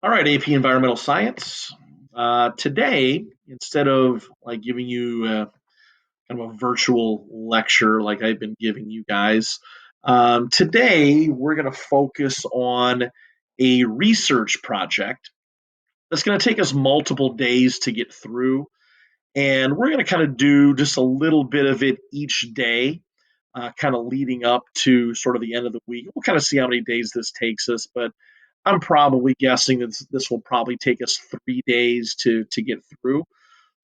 All right, AP Environmental Science. Today, instead of like giving you kind of a virtual lecture like I've been giving you guys, today we're going to focus on a research project that's going to take us multiple days to get through. And we're going to kind of do just a little bit of it each day, kind of leading up to sort of the end of the week. We'll kind of see how many days this takes us, but I'm probably guessing that this will probably take us 3 days to get through.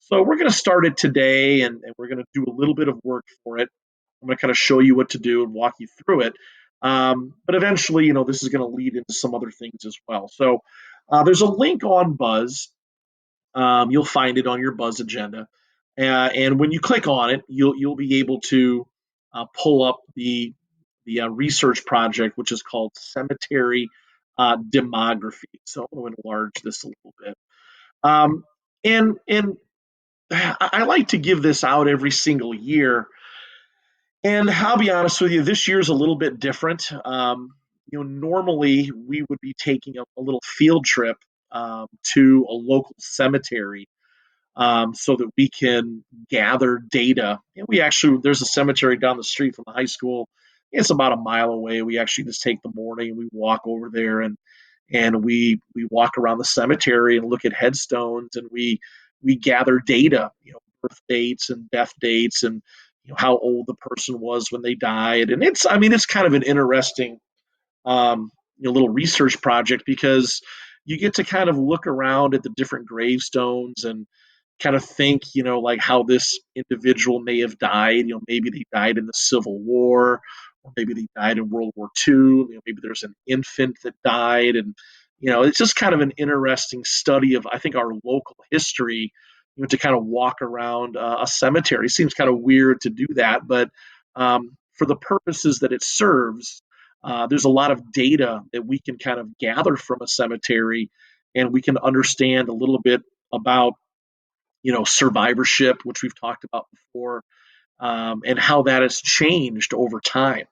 So we're going to start it today, and we're going to do a little bit of work for it. I'm going to kind of show you what to do and walk you through it. But eventually, this is going to lead into some other things as well. So there's a link on Buzz. You'll find it on your Buzz agenda, and when you click on it, you'll be able to pull up the research project, which is called Cemetery Demography. So I'm going to enlarge this a little bit. And I like to give this out every single year. And I'll be honest with you, this year's a little bit different. Normally we would be taking a little field trip to a local cemetery so that we can gather data. And there's a cemetery down the street from the high school. It's about a mile away. We actually just take the morning and we walk over there and we walk around the cemetery and look at headstones and we gather data, birth dates and death dates and how old the person was when they died. And it's kind of an interesting little research project because you get to kind of look around at the different gravestones and kind of think, like how this individual may have died. Maybe they died in the Civil War, or maybe they died in World War II. Maybe there's an infant that died, and it's just kind of an interesting study of, I think, our local history. To kind of walk around a cemetery. It seems kind of weird to do that, but for the purposes that it serves, there's a lot of data that we can kind of gather from a cemetery, and we can understand a little bit about survivorship, which we've talked about before, and how that has changed over time.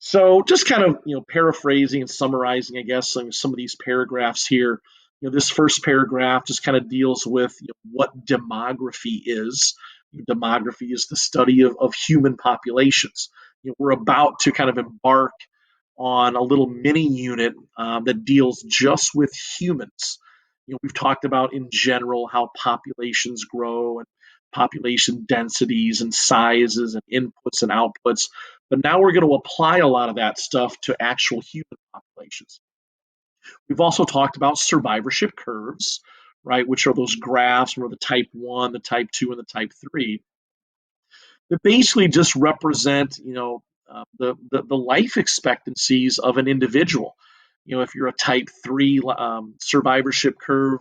So, just kind of paraphrasing and summarizing, I guess, some of these paragraphs here. This first paragraph just kind of deals with what demography is. Demography is the study of human populations. We're about to kind of embark on a little mini unit that deals just with humans. We've talked about in general how populations grow and population densities and sizes and inputs and outputs, but now we're going to apply a lot of that stuff to actual human populations. We've also talked about survivorship curves, right, which are those graphs where the type 1, the type 2, and the type 3 that basically just represent, the life expectancies of an individual. If you're a type 3 survivorship curve,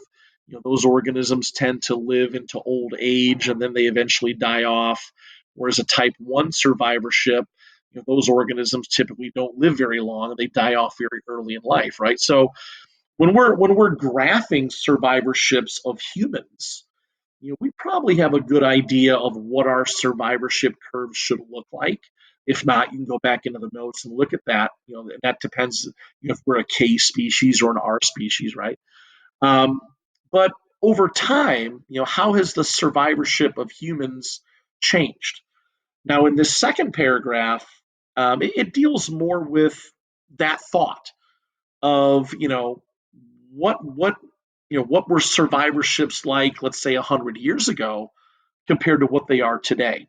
those organisms tend to live into old age and then they eventually die off. Whereas a type 1 survivorship, those organisms typically don't live very long and they die off very early in life, right? So when we're graphing survivorships of humans, we probably have a good idea of what our survivorship curves should look like. If not, you can go back into the notes and look at that. That depends, if we're a K species or an R species, right? Um, but over time, how has the survivorship of humans changed? Now, in this second paragraph, it deals more with that thought of what were survivorships like, let's say 100 years ago compared to what they are today.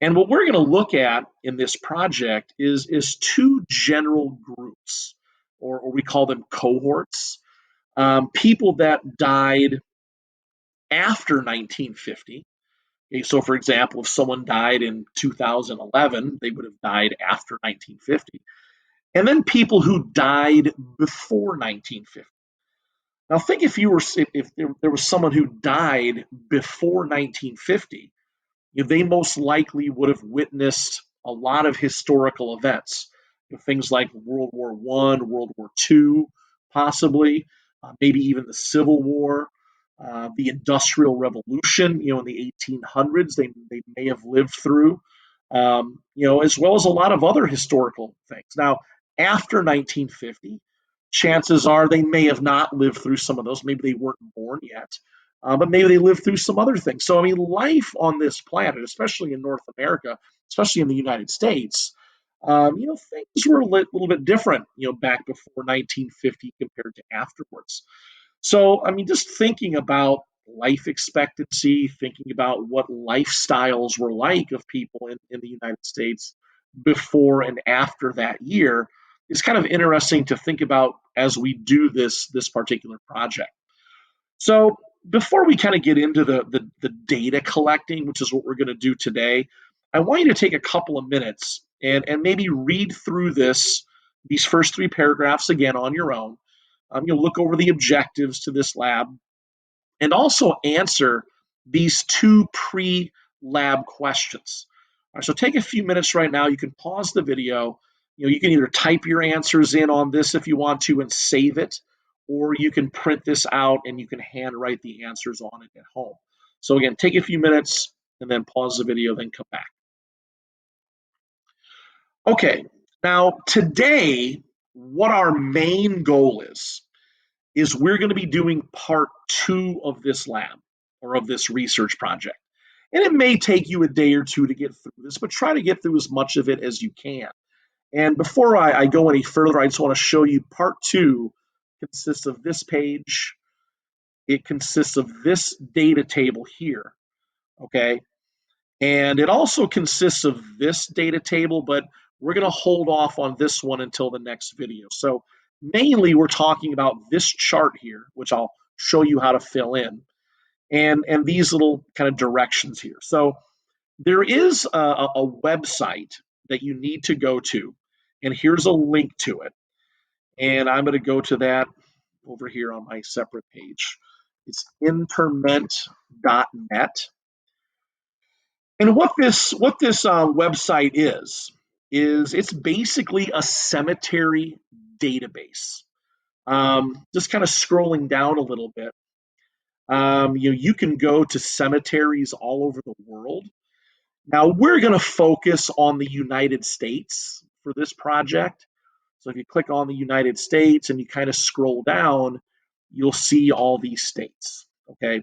And what we're going to look at in this project is two general groups, or we call them cohorts. People that died after 1950. Okay, so, for example, if someone died in 2011, they would have died after 1950. And then people who died before 1950. Now, think if there was someone who died before 1950, they most likely would have witnessed a lot of historical events, things like World War One, World War Two, possibly, maybe even the Civil War, the Industrial Revolution. In the 1800s, they may have lived through, as well as a lot of other historical things. Now, after 1950, chances are they may have not lived through some of those. Maybe they weren't born yet, but maybe they lived through some other things. So, I mean, life on this planet, especially in North America, especially in the United States, things were a little bit different, back before 1950 compared to afterwards. So, I mean, just thinking about life expectancy, thinking about what lifestyles were like of people in the United States before and after that year is kind of interesting to think about as we do this particular project. So before we kind of get into the data collecting, which is what we're going to do today, I want you to take a couple of minutes and maybe read through these first three paragraphs again on your own. You'll look over the objectives to this lab and also answer these two pre-lab questions. All right, so take a few minutes right now. You can pause the video. You can either type your answers in on this if you want to and save it, or you can print this out and you can handwrite the answers on it at home. So again, take a few minutes and then pause the video, then come back. Okay, now today, what our main goal is we're going to be doing part two of this lab or of this research project. And it may take you a day or two to get through this, but try to get through as much of it as you can. And before I go any further, I just want to show you part two consists of this page. It consists of this data table here, okay? And it also consists of this data table, but we're going to hold off on this one until the next video. So mainly we're talking about this chart here, which I'll show you how to fill in, and these little kind of directions here. So there is a website that you need to go to, and here's a link to it. And I'm going to go to that over here on my separate page. It's interment.net. And what this website is it's basically a cemetery database. Just kind of scrolling down a little bit, you can go to cemeteries all over the world. Now we're going to focus on the United States for this project. So if you click on the United States and you kind of scroll down, you'll see all these states. Okay.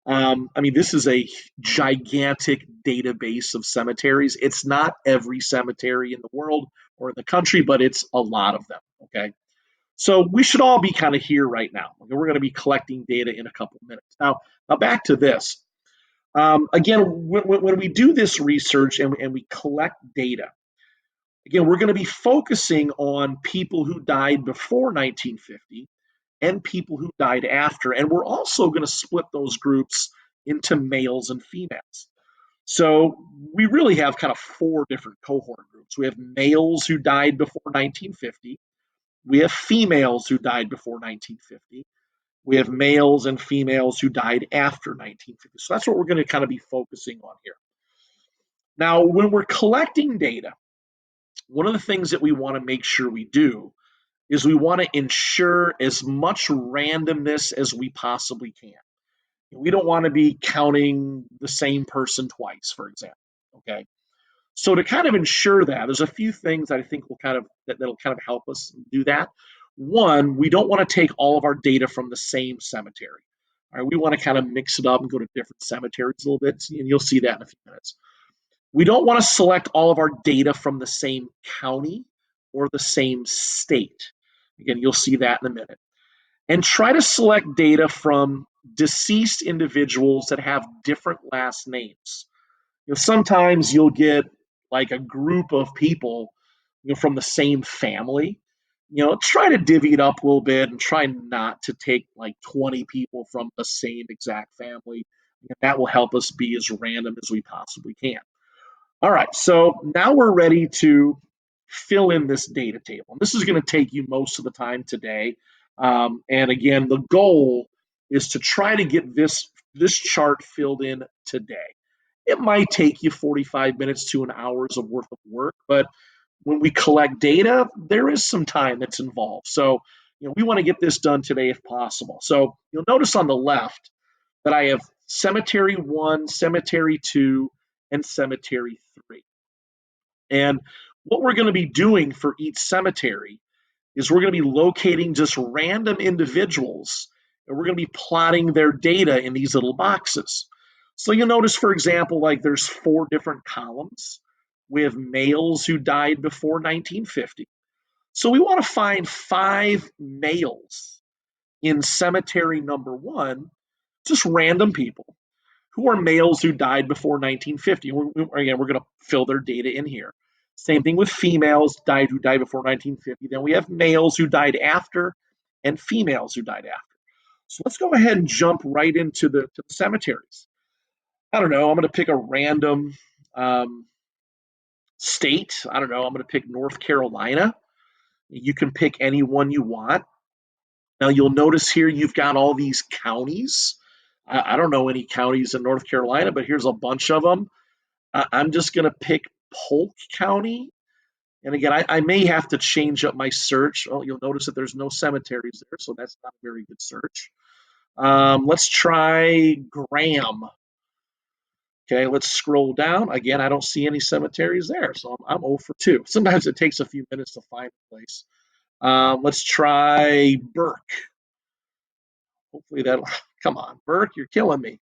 I mean, this is a gigantic database of cemeteries. It's not every cemetery in the world or in the country, but it's a lot of them. Okay. So we should all be kind of here right now. Okay, we're going to be collecting data in a couple of minutes. Now back to this. Again, when we do this research and we collect data, again, we're going to be focusing on people who died before 1950 and people who died after. And we're also going to split those groups into males and females. So we really have kind of four different cohort groups. We have males who died before 1950. We have females who died before 1950. We have males and females who died after 1950. So that's what we're going to kind of be focusing on here. Now, when we're collecting data, one of the things that we want to make sure we do is we want to ensure as much randomness as we possibly can. We don't want to be counting the same person twice, for example. Okay. So to kind of ensure that, there's a few things that I think will that'll kind of help us do that. One, we don't want to take all of our data from the same cemetery. All right, we want to kind of mix it up and go to different cemeteries a little bit, and you'll see that in a few minutes. We don't want to select all of our data from the same county or the same state. Again, you'll see that in a minute. And try to select data from deceased individuals that have different last names. Sometimes you'll get like a group of people, from the same family. Try to divvy it up a little bit and try not to take like 20 people from the same exact family. And that will help us be as random as we possibly can. All right, so now we're ready to fill in this data table. This is going to take you most of the time today. And again, the goal is to try to get this chart filled in today. It might take you 45 minutes to an hour's of worth of work, but when we collect data, there is some time that's involved. So, we want to get this done today if possible. So you'll notice on the left that I have cemetery 1, cemetery 2, and cemetery 3. And what we're going to be doing for each cemetery is we're going to be locating just random individuals, and we're going to be plotting their data in these little boxes. So you'll notice, for example, like there's 4 different columns. We have males who died before 1950. So we want to find 5 males in cemetery number 1, just random people who are males who died before 1950. Again, we're going to fill their data in here. Same thing with females who died before 1950. Then we have males who died after and females who died after. So let's go ahead and jump right into the cemeteries. I don't know. I'm going to pick a random um, state. I don't know. I'm going to pick North Carolina. You can pick any one you want. Now you'll notice here you've got all these counties. I don't know any counties in North Carolina, but here's a bunch of them. I'm just going to pick Polk County. And again, I may have to change up my search. Oh, you'll notice that there's no cemeteries there, so that's not a very good search. Let's try Graham. Okay, let's scroll down. Again, I don't see any cemeteries there, so I'm 0 for 2. Sometimes it takes a few minutes to find a place. Let's try Burke. Hopefully that'll come on, Burke, you're killing me.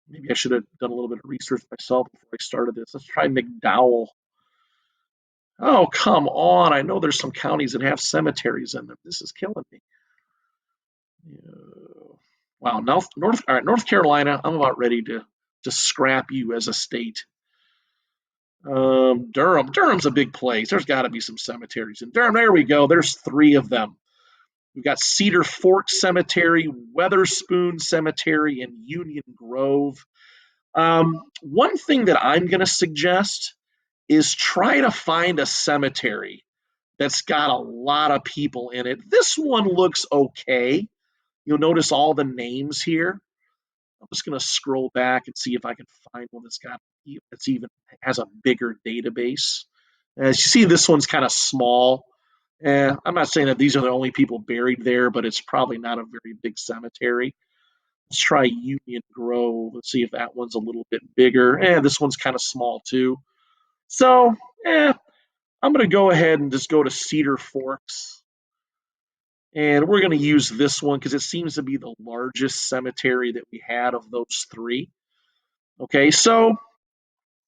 Maybe I should have done a little bit of research myself before I started this. Let's try McDowell. Oh, come on. I know there's some counties that have cemeteries in them. This is killing me. Wow, North Carolina, I'm about ready to scrap you as a state. Durham's a big place. There's got to be some cemeteries in Durham. There we go. There's 3 of them. We've got Cedar Fork Cemetery, Weatherspoon Cemetery, and Union Grove. One thing that I'm going to suggest is try to find a cemetery that's got a lot of people in it. This one looks okay. You'll notice all the names here. I'm just going to scroll back and see if I can find one that's even has a bigger database. As you see, this one's kind of small. I'm not saying that these are the only people buried there, but it's probably not a very big cemetery. Let's try Union Grove. Let's see if that one's a little bit bigger. This one's kind of small too. So, I'm going to go ahead and just go to Cedar Forks. And we're going to use this one because it seems to be the largest cemetery that we had of those 3. Okay, so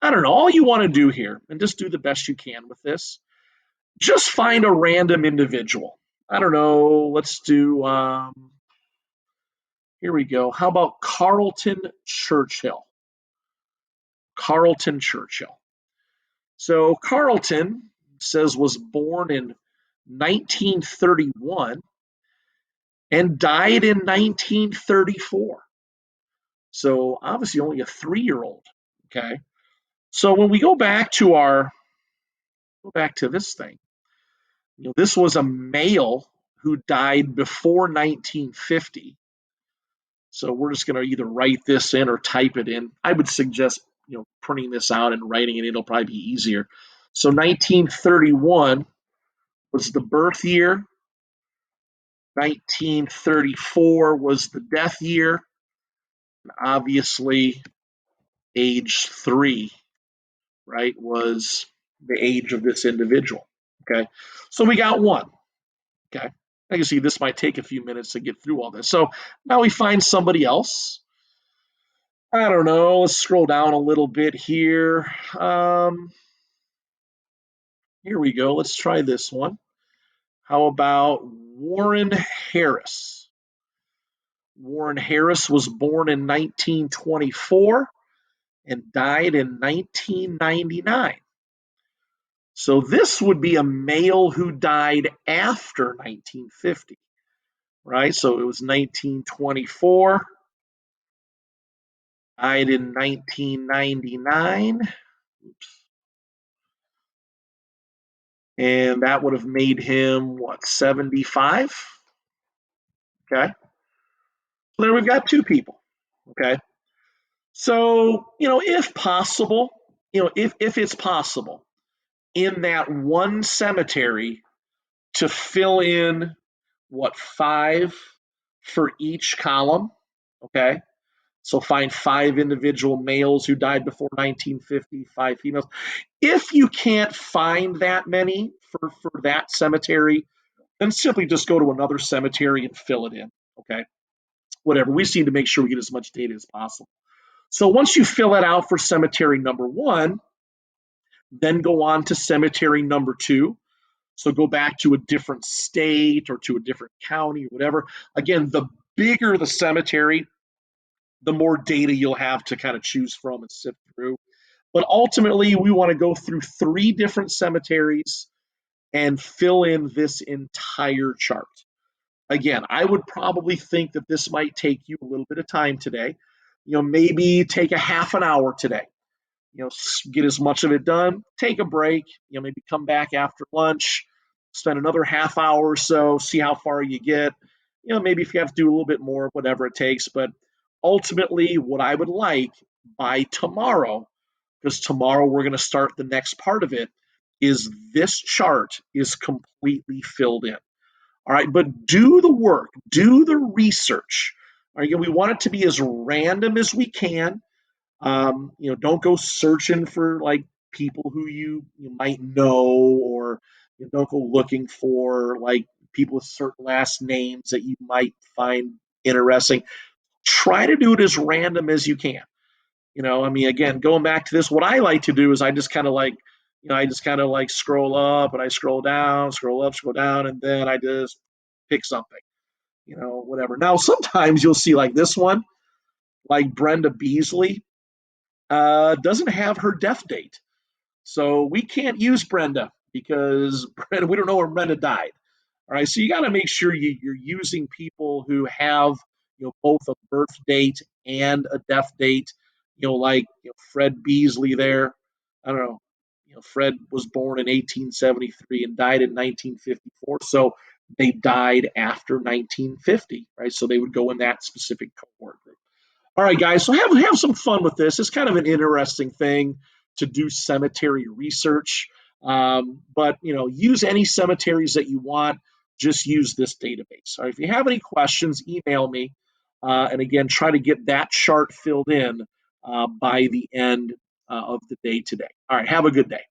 I don't know. All you want to do here, and just do the best you can with this, just find a random individual. I don't know. Let's do, here we go. How about Carlton Churchill? Carlton Churchill. So Carlton says was born in 1931 and died in 1934. So obviously only a 3-year-old. Okay. So when we go back to this thing, this was a male who died before 1950. So we're just going to either write this in or type it in. I would suggest, printing this out and writing it. It'll probably be easier. So 1931 was the birth year. 1934 was the death year. Obviously, age 3, right, was the age of this individual. Okay. So we got 1. Okay. I can see this might take a few minutes to get through all this. So now we find somebody else. I don't know. Let's scroll down a little bit here. Here we go. Let's try this one. How about Warren Harris? Warren Harris was born in 1924 and died in 1999. So this would be a male who died after 1950, right? So it was 1924, died in 1999. Oops. And that would have made him, what, 75? Okay. So there we've got 2 people. Okay. So, if possible, if it's possible in that one cemetery to fill in, what, 5 for each column. Okay. So find 5 individual males who died before 1950, 5 females. If you can't find that many for that cemetery, then simply just go to another cemetery and fill it in. Okay, whatever. We seem to make sure we get as much data as possible. So once you fill it out for cemetery number one, then go on to cemetery number two. So go back to a different state or to a different county or whatever. Again, the bigger the cemetery, the more data you'll have to kind of choose from and sift through. But ultimately, we want to go through three different cemeteries and fill in this entire chart. Again, I would probably think that this might take you a little bit of time today. Maybe take a half an hour today. Get as much of it done, take a break, maybe come back after lunch, spend another half hour or so, see how far you get. Maybe if you have to do a little bit more, whatever it takes. But ultimately, what I would like by tomorrow, because tomorrow we're going to start the next part of it, is this chart is completely filled in. All right, but do the work, do the research. All right, we want it to be as random as we can. Don't go searching for like people who you might know, or don't go looking for like people with certain last names that you might find interesting. Try to do it as random as you can. Again, going back to this, what I like to do is I just kind of like, I just kind of like scroll up and I scroll down, scroll up, scroll down, and then I just pick something, whatever. Now, sometimes you'll see like this one, like Brenda Beasley, doesn't have her death date. So we can't use Brenda because Brenda, we don't know when Brenda died. All right, so you got to make sure you're using people who have both a birth date and a death date. Like Fred Beasley there. I don't know. Fred was born in 1873 and died in 1954. So they died after 1950, right? So they would go in that specific cohort group. All right, guys. So have some fun with this. It's kind of an interesting thing to do cemetery research. But use any cemeteries that you want. Just use this database. All right. If you have any questions, email me. And again, try to get that chart filled in by the end of the day today. All right. Have a good day.